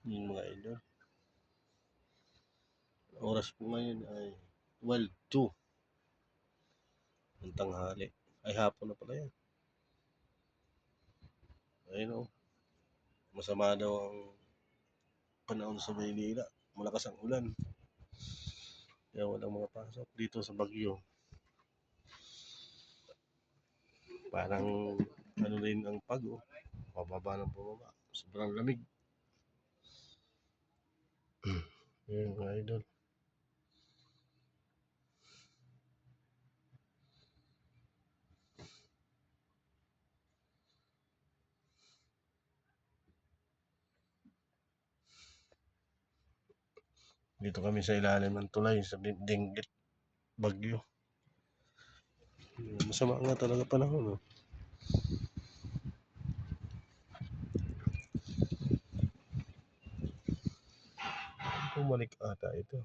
Yung mga idol. Oras po ngayon ay 12:02 ng tanghali. Ay hapon na pala yan. Ayun o. Masama daw ang panahon sa Maynila. Malakas ang ulan. Kaya walang mga pasok dito sa Baguio. Parang ano rin ang pago. Pababa ng pababa. Sobrang lamig. Ayun mga idol. Dito kami sa ilalim ng tulay sa Benguet, Baguio. Masama nga talaga panahon. No? Bumalik ata ito.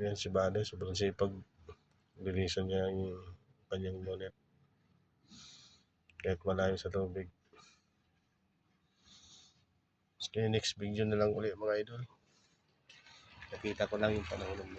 Yan si Bale, sobrang sipag. Linisan niya yung kanyang bonnet. Kahit malayo sa tubig. Kaya next video na lang ulit mga idol. Nakita ko lang yung panahon ng